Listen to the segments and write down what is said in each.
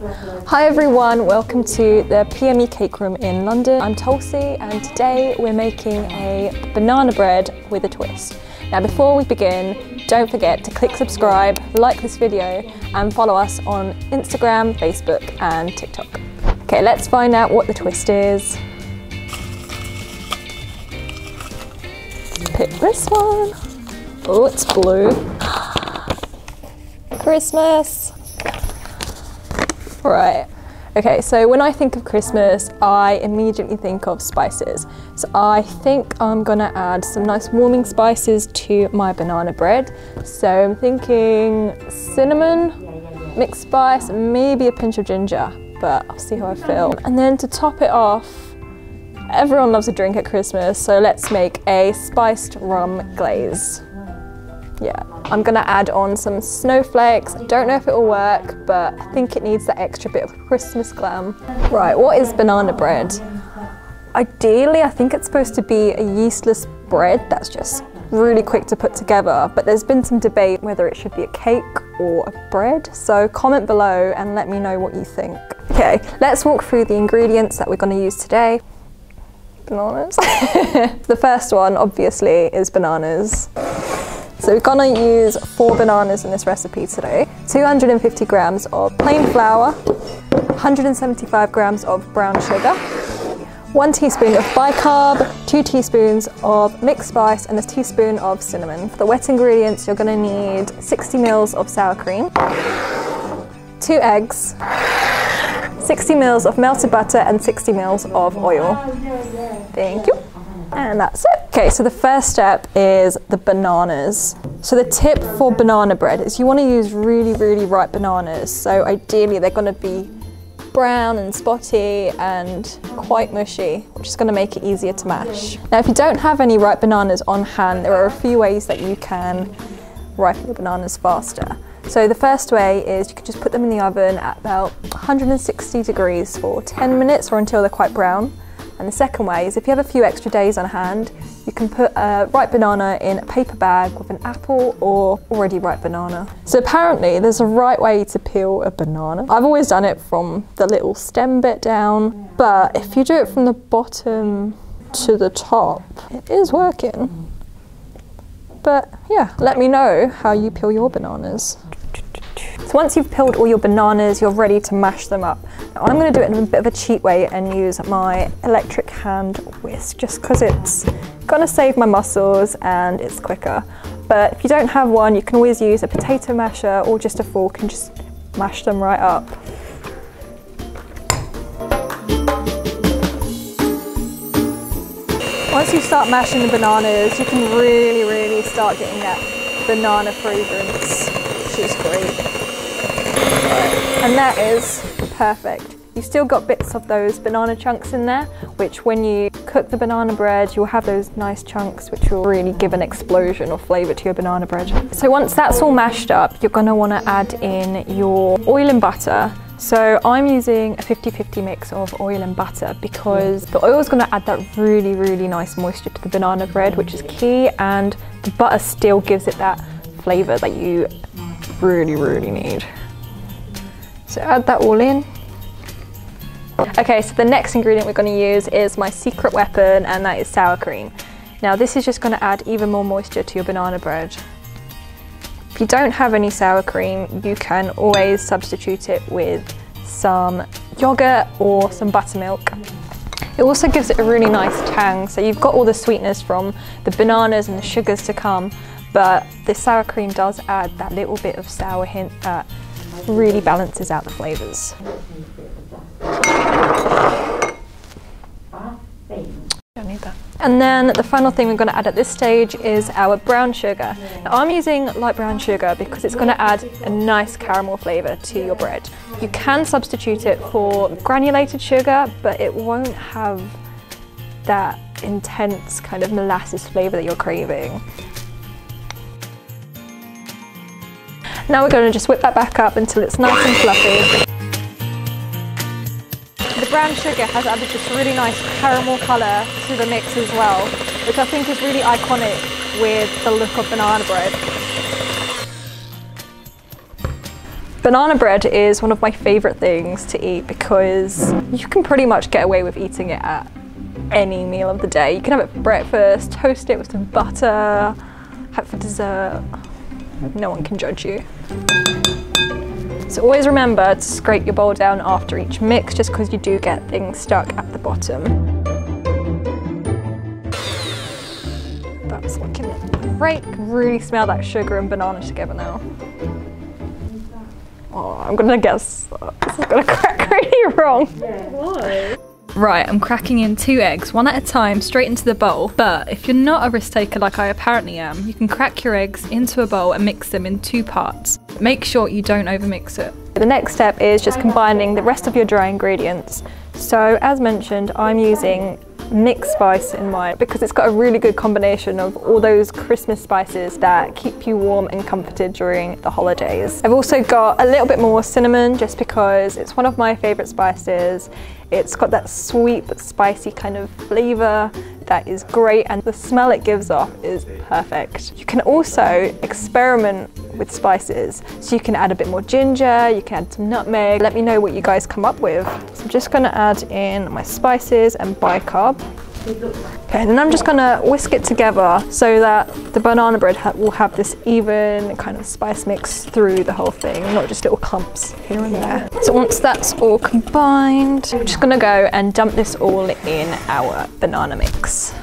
Hi everyone, welcome to the PME Cake Room in London. I'm Tulsi and today we're making a banana bread with a twist. Now before we begin, don't forget to click subscribe, like this video and follow us on Instagram, Facebook and TikTok. Okay, let's find out what the twist is. Pick this one. Oh, it's blue. Christmas. Right. Okay, so when I think of Christmas, I immediately think of spices. So I think I'm gonna add some nice warming spices to my banana bread. So I'm thinking cinnamon, mixed spice, maybe a pinch of ginger, but I'll see how I feel. And then to top it off, everyone loves a drink at Christmas, so let's make a spiced rum glaze. Yeah, I'm gonna add on some snowflakes. I don't know if it'll work, but I think it needs that extra bit of Christmas glam. Right, what is banana bread? Ideally, I think it's supposed to be a yeastless bread that's just really quick to put together, but there's been some debate whether it should be a cake or a bread, so comment below and let me know what you think. Okay, let's walk through the ingredients that we're gonna use today. Bananas. The first one, obviously, is bananas. So we're gonna use 4 bananas in this recipe today. 250 grams of plain flour, 175 grams of brown sugar, 1 teaspoon of bicarb, 2 teaspoons of mixed spice and a teaspoon of cinnamon. For the wet ingredients, you're gonna need 60 mils of sour cream, 2 eggs, 60 mils of melted butter and 60 mils of oil. Thank you. And that's it. Okay, so the first step is the bananas. So the tip for banana bread is you want to use really, really ripe bananas. So ideally they're going to be brown and spotty and quite mushy, which is going to make it easier to mash. Now, if you don't have any ripe bananas on hand, there are a few ways that you can ripen your bananas faster. So the first way is you can just put them in the oven at about 160 degrees for 10 minutes or until they're quite brown. And the second way is if you have a few extra days on hand, you can put a ripe banana in a paper bag with an apple or already ripe banana. So apparently there's a right way to peel a banana. I've always done it from the little stem bit down, but if you do it from the bottom to the top, it is working. But yeah, let me know how you peel your bananas. So once you've peeled all your bananas, you're ready to mash them up. Now I'm going to do it in a bit of a cheat way and use my electric hand whisk, just because it's going to save my muscles and it's quicker. But if you don't have one, you can always use a potato masher or just a fork and just mash them right up. Once you start mashing the bananas, you can really start getting that banana fragrance, which is great. And that is perfect. You've still got bits of those banana chunks in there, which when you cook the banana bread, you'll have those nice chunks which will really give an explosion of flavour to your banana bread. So once that's all mashed up, you're going to want to add in your oil and butter. So I'm using a 50-50 mix of oil and butter because the oil is going to add that really nice moisture to the banana bread, which is key, and the butter still gives it that flavour that you really need. So add that all in. Okay, so the next ingredient we're going to use is my secret weapon, and that is sour cream. Now this is just going to add even more moisture to your banana bread. If you don't have any sour cream, you can always substitute it with some yogurt or some buttermilk. It also gives it a really nice tang, so you've got all the sweetness from the bananas and the sugars to come, but the sour cream does add that little bit of sour hint that really balances out the flavours. Don't need that. And then the final thing we're going to add at this stage is our brown sugar. Now I'm using light brown sugar because it's going to add a nice caramel flavour to your bread. You can substitute it for granulated sugar, but it won't have that intense kind of molasses flavour that you're craving. Now we're going to just whip that back up until it's nice and fluffy. The brown sugar has added this really nice caramel colour to the mix as well, which I think is really iconic with the look of banana bread. Banana bread is one of my favourite things to eat because you can pretty much get away with eating it at any meal of the day. You can have it for breakfast, toast it with some butter, have it for dessert. No one can judge you. So always remember to scrape your bowl down after each mix, just because you do get things stuck at the bottom. That's looking great. I can really smell that sugar and banana together now. Oh, I'm gonna guess this is gonna crack really wrong. Why? Right, I'm cracking in 2 eggs, one at a time, straight into the bowl. But if you're not a risk taker like I apparently am, you can crack your eggs into a bowl and mix them in 2 parts. Make sure you don't overmix it. The next step is just combining the rest of your dry ingredients. So as mentioned, I'm using mixed spice in mine because it's got a really good combination of all those Christmas spices that keep you warm and comforted during the holidays. I've also got a little bit more cinnamon just because it's one of my favourite spices. It's got that sweet but spicy kind of flavour that is great, and the smell it gives off is perfect. You can also experiment with spices, so you can add a bit more ginger, you can add some nutmeg. Let me know what you guys come up with. So I'm just going to add in my spices and bicarb. Okay, and then I'm just going to whisk it together so that the banana bread will have this even kind of spice mix through the whole thing, not just little clumps here and there. So once that's all combined, I'm just going to go and dump this all in our banana mix.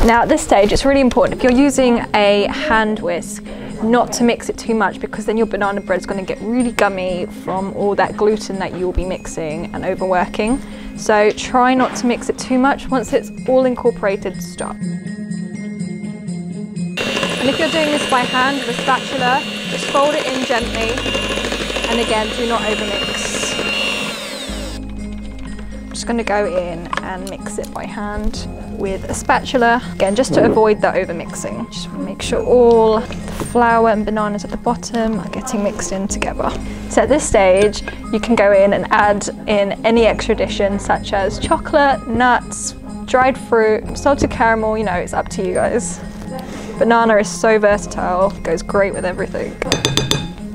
Now at this stage it's really important, if you're using a hand whisk, not to mix it too much, because then your banana bread is going to get really gummy from all that gluten that you'll be mixing and overworking. So try not to mix it too much. Once it's all incorporated, stop. And if you're doing this by hand with a spatula, just fold it in gently, and again, do not overmix. I'm just going to go in and mix it by hand with a spatula, again just to avoid that overmixing. Just make sure all the flour and bananas at the bottom are getting mixed in together. So at this stage you can go in and add in any extra additions such as chocolate, nuts, dried fruit, salted caramel, you know, it's up to you guys. Banana is so versatile, goes great with everything.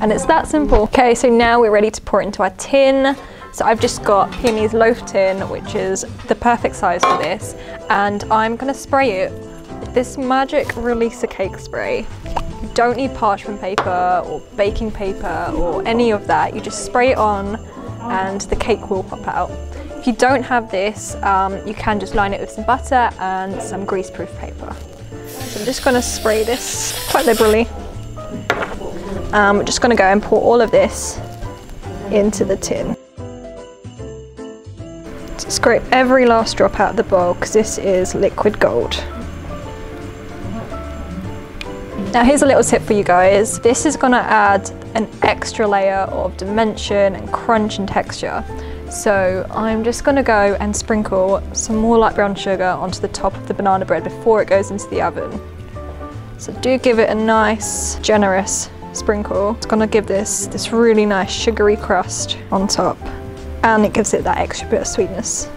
And it's that simple. Okay, so now we're ready to pour it into our tin. So I've just got PME's loaf tin, which is the perfect size for this, and I'm going to spray it with this magic releaser cake spray. You don't need parchment paper or baking paper or any of that. You just spray it on and the cake will pop out. If you don't have this, you can just line it with some butter and some greaseproof paper. So I'm just going to spray this quite liberally. We're just going to go and pour all of this into the tin. Scrape every last drop out of the bowl because this is liquid gold. Now here's a little tip for you guys. This is going to add an extra layer of dimension and crunch and texture. So I'm just going to go and sprinkle some more light brown sugar onto the top of the banana bread before it goes into the oven. So do give it a nice generous sprinkle. It's going to give this really nice sugary crust on top. And it gives it that extra bit of sweetness.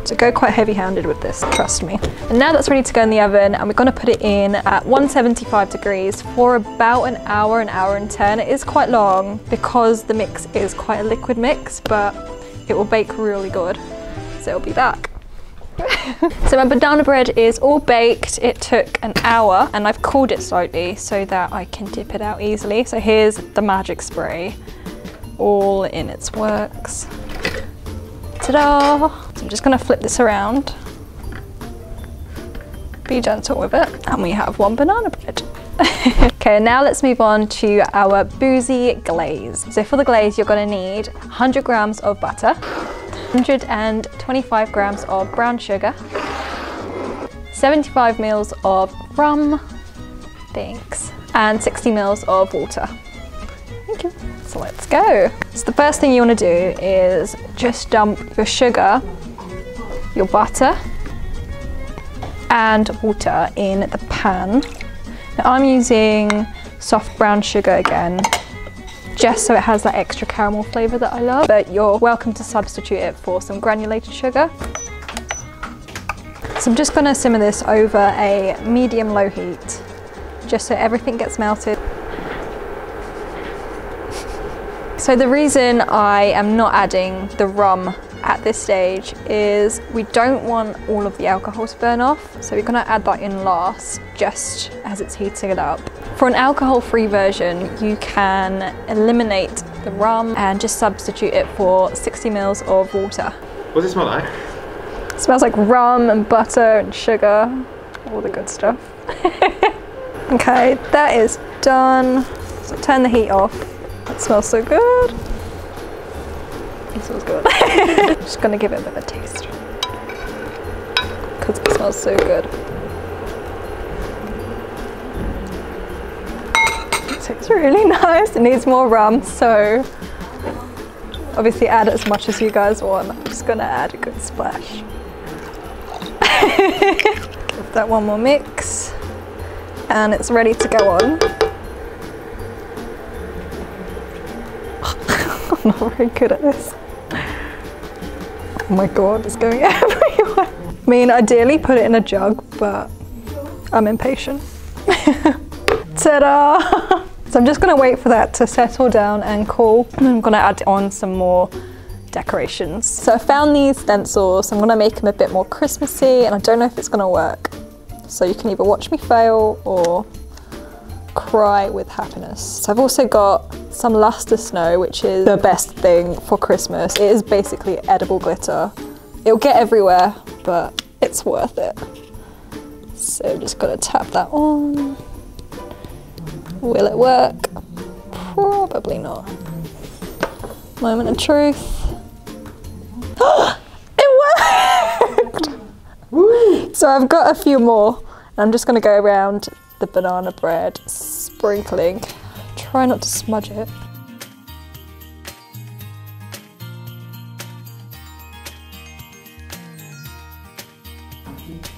So go quite heavy-handed with this, trust me. And now that's ready to go in the oven, and we're going to put it in at 175 degrees for about an hour and 10. It is quite long because the mix is quite a liquid mix, but it will bake really good. So it'll be back. So my banana bread is all baked. It took an hour, and I've cooled it slightly so that I can dip it out easily. So here's the magic spray, all in its works. Ta-da! So I'm just going to flip this around. Be gentle with it. And we have one banana bread. Okay, now let's move on to our boozy glaze. So for the glaze, you're going to need 100 grams of butter, 125 grams of brown sugar, 75 mils of rum, thanks, and 60 mils of water. Thank you. So let's go. So the first thing you want to do is just dump your sugar, your butter, and water in the pan. Now I'm using soft brown sugar again, just so it has that extra caramel flavour that I love, but you're welcome to substitute it for some granulated sugar. So I'm just going to simmer this over a medium-low heat just so everything gets melted. So the reason I am not adding the rum at this stage is we don't want all of the alcohol to burn off, so we're going to add that in last, just as it's heating it up. For an alcohol-free version, you can eliminate the rum and just substitute it for 60 ml of water. What does it smell like? It smells like rum and butter and sugar, all the good stuff. Okay, that is done. So turn the heat off. It smells so good. It smells good. Just gonna give it a bit of a taste because it smells so good. It tastes really nice. It needs more rum, so obviously add as much as you guys want. I'm just gonna add a good splash. Give that one more mix, and it's ready to go on. I'm not very good at this. Oh my god, it's going everywhere. I mean, ideally put it in a jug, but I'm impatient. Ta-da! So I'm just gonna wait for that to settle down and cool. And I'm gonna add on some more decorations. So I found these stencils. I'm gonna make them a bit more Christmassy, and I don't know if it's gonna work. So you can either watch me fail or cry with happiness. So I've also got some luster snow, which is the best thing for Christmas. It is basically edible glitter. It'll get everywhere, but it's worth it. So I'm just gonna tap that on. Will it work? Probably not. Moment of truth. It worked! Woo. So I've got a few more. I'm just gonna go around the banana bread, sprinkling. Try not to smudge it.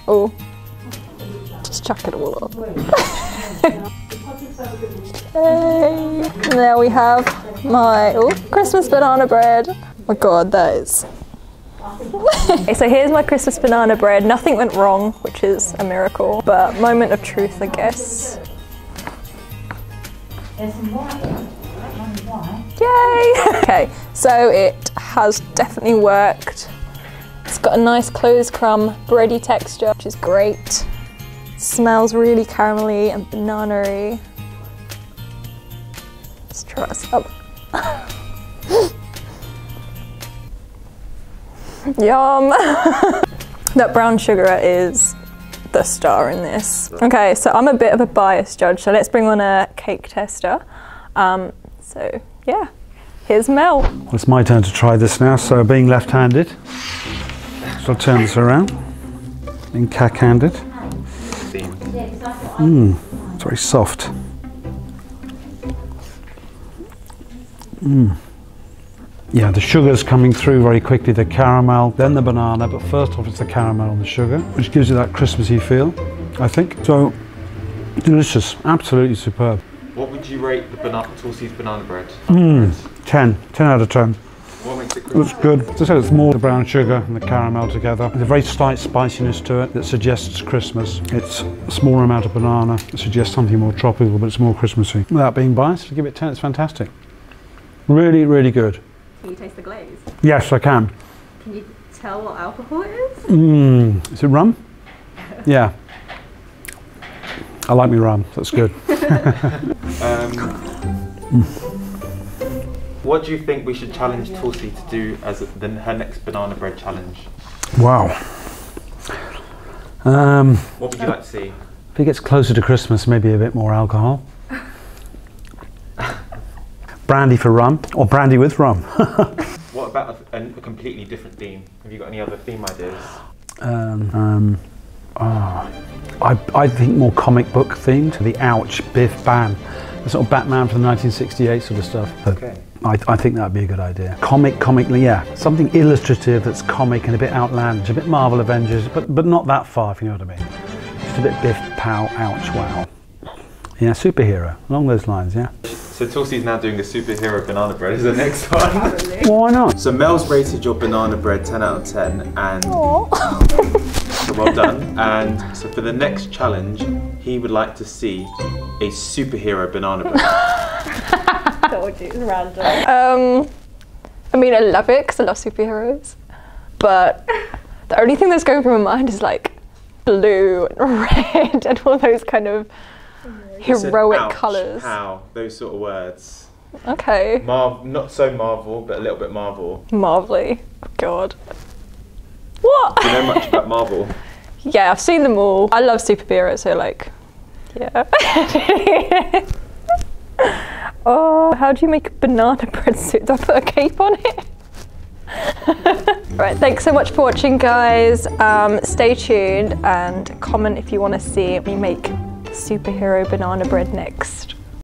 Oh, just chuck it all up. Hey, there we have my Christmas banana bread. Oh my god, that is. Okay, so here's my Christmas banana bread. Nothing went wrong, which is a miracle, but moment of truth, I guess. Yay! Okay, so it has definitely worked. It's got a nice closed crumb bready texture, which is great. It smells really caramelly and banana-y. Let's try some. Yum! That brown sugar is the star in this. Okay, so I'm a bit of a biased judge, so let's bring on a cake tester. So yeah, here's Mel. It's my turn to try this now, so being left-handed, so I'll turn this around, being cack-handed. It's very soft. Yeah, the sugar's coming through very quickly, the caramel, then the banana, but first off it's the caramel and the sugar, which gives you that Christmassy feel, I think. So, delicious, absolutely superb. What would you rate the Tulsi's banana bread? 10 out of 10. What makes it Christmas? It's good. As I said, it's more the brown sugar and the caramel together. There's a very slight spiciness to it that suggests Christmas. It's a smaller amount of banana. It suggests something more tropical, but it's more Christmassy. Without being biased, to give it 10, it's fantastic. Really, really good. Can you taste the glaze? Yes, I can. Can you tell what alcohol it is? Is it rum? Yeah. I like me rum, that's good. What do you think we should challenge Tulsi to do as her next banana bread challenge? Wow. What would you like to see? If it gets closer to Christmas, maybe a bit more alcohol. Brandy for rum, or brandy with rum. What about a completely different theme? Have you got any other theme ideas? I think more comic book themed, the ouch, biff, bam. The sort of Batman from the 1968 sort of stuff. Okay. I think that'd be a good idea. Comically, yeah. Something illustrative that's comic and a bit outlandish, a bit Marvel Avengers, but not that far, if you know what I mean. Just a bit biff, pow, ouch, wow. Yeah, superhero, along those lines, yeah. So Tulsi's now doing the superhero banana bread is the next one. Why not? So Mel's rated your banana bread 10 out of 10 and so well done. And so for the next challenge, he would like to see a superhero banana bread. Told you, it's random. I mean, I love it because I love superheroes, but the only thing that's going through my mind is like blue and red and all those kind of heroic colours. How? Those sort of words. Okay. Not so Marvel, but a little bit Marvel. Marvelly. Oh, God. What? Do you know much about Marvel? Yeah, I've seen them all. I love superheroes, so like, yeah. Oh, how do you make a banana bread suit? Do I put a cape on it? Right, thanks so much for watching, guys. Stay tuned and comment if you want to see me make superhero banana bread next.